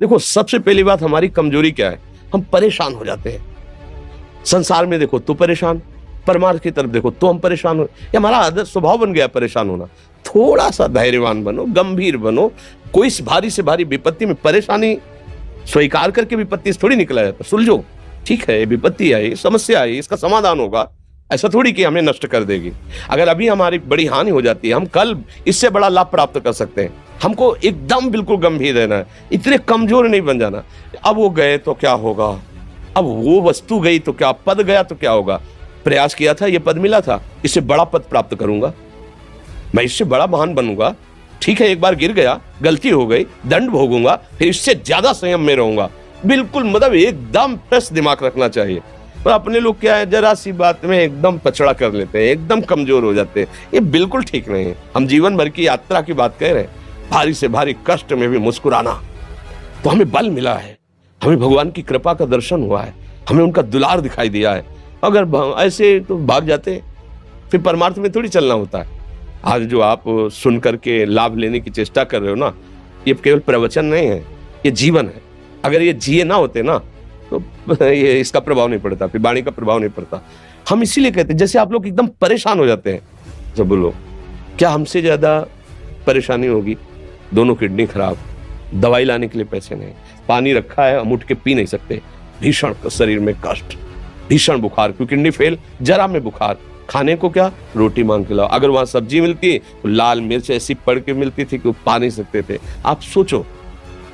देखो, सबसे पहली बात हमारी कमजोरी क्या है, हम परेशान हो जाते हैं। संसार में देखो तो परेशान, परमार्थ की तरफ देखो तो हम परेशान हो, ये हमारा आदत स्वभाव बन गया परेशान होना। थोड़ा सा धैर्यवान बनो, गंभीर बनो। कोई भारी से भारी विपत्ति में परेशानी स्वीकार करके विपत्ति से थोड़ी निकला जाता। सुलझो, ठीक है, विपत्ति आई, समस्या आई, इसका समाधान होगा। ऐसा थोड़ी कि हमें नष्ट कर देगी। अगर अभी हमारी बड़ी हानि हो जाती है, हम कल इससे बड़ा लाभ प्राप्त कर सकते हैं। हमको एकदम बिल्कुल गंभीर रहना है, इतने कमजोर नहीं बन जाना। अब वो गए तो क्या होगा, अब वो वस्तु गई तो क्या, पद गया तो क्या होगा। प्रयास किया था, ये पद मिला था, इससे बड़ा पद प्राप्त करूंगा, मैं इससे बड़ा महान बनूंगा। ठीक है, एक बार गिर गया, गलती हो गई, दंड भोगूंगा, फिर इससे ज्यादा संयम में रहूंगा। बिल्कुल, मतलब एकदम फ्रेश दिमाग रखना चाहिए। पर अपने लोग क्या है, जरा सी बात में एकदम पछड़ा कर लेते हैं, एकदम कमजोर हो जाते हैं। ये बिल्कुल ठीक नहीं है। हम जीवन भर की यात्रा की बात कह रहे हैं, भारी से भारी कष्ट में भी मुस्कुराना, तो हमें बल मिला है, हमें भगवान की कृपा का दर्शन हुआ है, हमें उनका दुलार दिखाई दिया है। अगर ऐसे तो भाग जाते, फिर परमार्थ में थोड़ी चलना होता है। आज जो आप सुन करके लाभ लेने की चेष्टा कर रहे हो ना, ये केवल प्रवचन नहीं है, ये जीवन है। अगर ये जिए ना होते ना, तो ये इसका प्रभाव नहीं पड़ता, फिर वाणी का प्रभाव नहीं पड़ता। हम इसीलिए कहते हैं, जैसे आप लोग एकदम परेशान हो जाते हैं, तो बोलो क्या हमसे ज्यादा परेशानी होगी। दोनों किडनी खराब, दवाई लाने के लिए पैसे नहीं, पानी रखा है, हम उठ के पी नहीं सकते, भीषण शरीर में कष्ट, भीषण बुखार, क्योंकि किडनी फेल, जरा में बुखार, खाने को क्या, रोटी मांग के लाओ। अगर वहां सब्जी मिलती तो लाल मिर्च ऐसी पड़ के मिलती थी कि वो पा नहीं सकते थे। आप सोचो,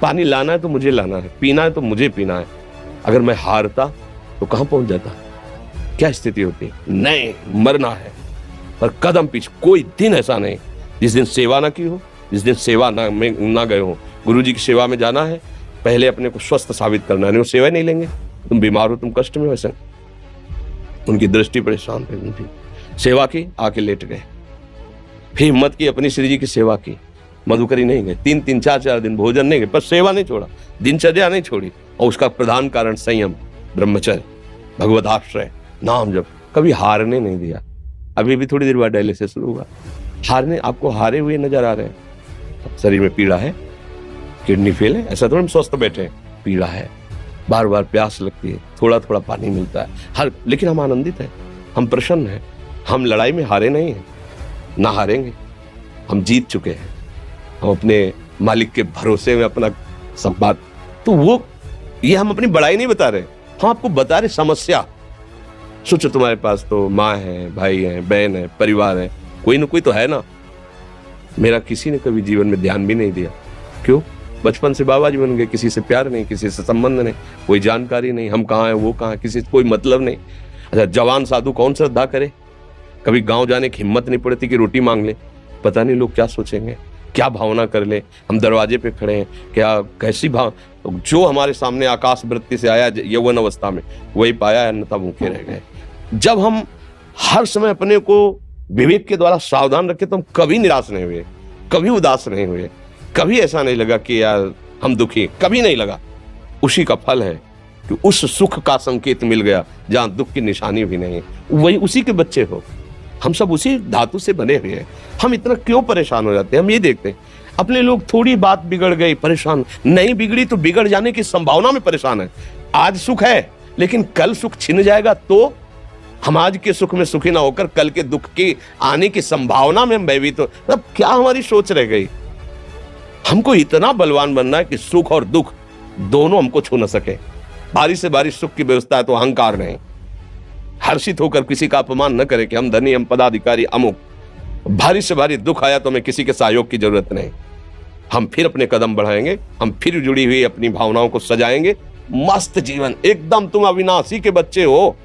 पानी लाना है तो मुझे लाना है, पीना है तो मुझे पीना है। अगर मैं हारता तो कहां पहुंच जाता, क्या स्थिति होती। नहीं, मरना है, पर कदम पीछे। कोई दिन ऐसा नहीं जिस दिन सेवा ना की हो, जिस दिन सेवा ना गए हो। गुरु जी की सेवा में जाना है, पहले अपने को स्वस्थ साबित करना है। नहीं, वो सेवा नहीं लेंगे, तुम बीमार हो, तुम कष्ट में हो। ऐसा उनकी दृष्टि परेशान थी, सेवा की, आके लेट गए। फिर हिम्मत की, अपनी श्री जी की सेवा की, मधुकरी नहीं गए, 3-3, 4-4 दिन भोजन नहीं गए, पर सेवा नहीं छोड़ा, दिनचर्या नहीं छोड़ी। और उसका प्रधान कारण संयम, ब्रह्मचर्य, भगवत आश्रय, नाम जप, कभी हारने नहीं दिया। अभी भी थोड़ी देर बाद डायलिसिस शुरू हुआ, हारने, आपको हारे हुए नजर आ रहे हैं। शरीर में पीड़ा है, किडनी फेल है, ऐसा थोड़ा हम स्वस्थ बैठे हैं, पीड़ा है, बार बार प्यास लगती है, थोड़ा थोड़ा पानी मिलता है, लेकिन हम आनंदित हैं, हम प्रसन्न हैं। हम लड़ाई में हारे नहीं हैं, ना हारेंगे, हम जीत चुके हैं। हम अपने मालिक के भरोसे में अपना संवाद, तो वो ये हम अपनी बड़ाई नहीं बता रहे, हम आपको बता रहे समस्या। सोचो, तुम्हारे पास तो माँ है, भाई है, बहन है, परिवार है, कोई ना कोई तो है ना। मेरा किसी ने कभी जीवन में ध्यान भी नहीं दिया। क्यों? बचपन से बाबा जी बन गए, किसी से प्यार नहीं, किसी से संबंध नहीं, कोई जानकारी नहीं, हम कहाँ हैं, वो कहाँ है, किसी से कोई मतलब नहीं। अच्छा, जवान साधु कौन श्रद्धा करे? कभी गांव जाने की हिम्मत नहीं पड़ती कि रोटी मांग ले, पता नहीं लोग क्या सोचेंगे, क्या भावना कर ले। हम दरवाजे पे खड़े हैं, क्या कैसी भाव, जो हमारे सामने आकाश वृत्ति से आया यौवन अवस्था में, वही पाया, अन्यथा भूखे रह गए। जब हम हर समय अपने को विवेक के द्वारा सावधान रखे, तो हम कभी निराश नहीं हुए, कभी उदास नहीं हुए, कभी ऐसा नहीं लगा कि यार हम दुखी, कभी नहीं लगा। उसी का फल है कि उस सुख का संकेत मिल गया जहां दुख की निशानी भी नहीं है। वही उसी के बच्चे हो, हम सब उसी धातु से बने हुए हैं। हम इतना क्यों परेशान हो जाते हैं? हम ये देखते हैं, अपने लोग थोड़ी बात बिगड़ गई परेशान, नहीं बिगड़ी तो बिगड़ जाने की संभावना में परेशान है। आज सुख है, लेकिन कल सुख छिन जाएगा, तो हम आज के सुख में सुखी ना होकर कल के दुख की आने की संभावना में हम भयभीत हो। मतलब क्या हमारी सोच रह गई? हमको इतना बलवान बनना है कि सुख और दुख दोनों हमको छू न सके। भारी से भारी सुख की व्यवस्था है तो अहंकार नहीं, हर्षित होकर किसी का अपमान न करे कि हम धनी, हम पदाधिकारी, अमुक। भारी से भारी दुख आया तो हमें किसी के सहयोग की जरूरत नहीं, हम फिर अपने कदम बढ़ाएंगे, हम फिर जुड़ी हुई अपनी भावनाओं को सजाएंगे। मस्त जीवन एकदम। तुम अविनाशी के बच्चे हो।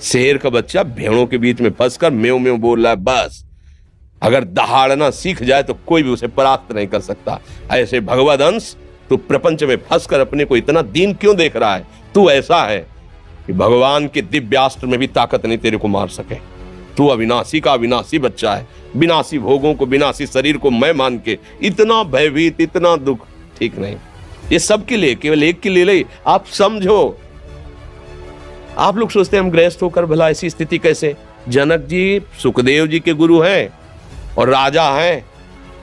शेर का बच्चा भेड़ों के बीच में फंसकर म्यों म्यों बोल रहा है, बस अगर दहाड़ना सीख जाए तो कोई भी उसे परास्त नहीं कर सकता। ऐसे भगवद अंश, तू प्रपंच में फंसकर अपने को इतना दीन क्यों देख रहा है? तू ऐसा है कि भगवान के दिव्यास्त्र में भी ताकत नहीं तेरे को मार सके। तू अविनाशी का अविनाशी बच्चा है। विनाशी भोगों को, विनाशी शरीर को मैं मान के इतना भयभीत, इतना दुख, ठीक नहीं। ये सबके लिए, केवल एक के लिए नहीं। आप समझो, आप लोग सोचते हैं हम गृहस्थ होकर भला ऐसी स्थिति कैसे? जनक जी सुखदेव जी के गुरु हैं और राजा हैं,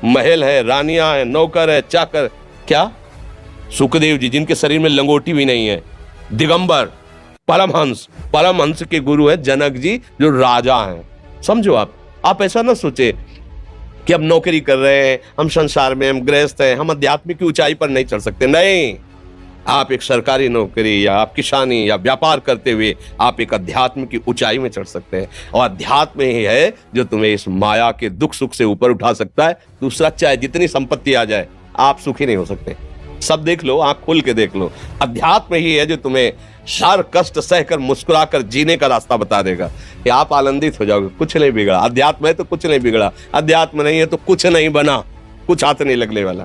महल है, रानियां हैं, नौकर है, चाकर। क्या सुखदेव जी जिनके शरीर में लंगोटी भी नहीं है, दिगंबर, परमहंस, परमहंस के गुरु है जनक जी जो राजा हैं। समझो आप ऐसा ना सोचे कि हम नौकरी कर रहे हैं, हम संसार में, हम गृहस्थ हैं, हम आध्यात्मिक की ऊंचाई पर नहीं चढ़ सकते। नहीं, आप एक सरकारी नौकरी या आप किसानी या व्यापार करते हुए आप एक अध्यात्म की ऊंचाई में चढ़ सकते हैं। और अध्यात्म ही है जो तुम्हें इस माया के दुख सुख से ऊपर उठा सकता है। दूसरा, चाहे जितनी संपत्ति आ जाए, आप सुखी नहीं हो सकते। सब देख लो, आंख खोल के देख लो, अध्यात्म ही है जो तुम्हें हर कष्ट सहकर मुस्कुराकर जीने का रास्ता बता देगा कि आप आनंदित हो जाओगे। कुछ नहीं बिगड़ा, अध्यात्म है तो कुछ नहीं बिगड़ा, अध्यात्म नहीं है तो कुछ नहीं बना, कुछ हाथ नहीं लगने वाला।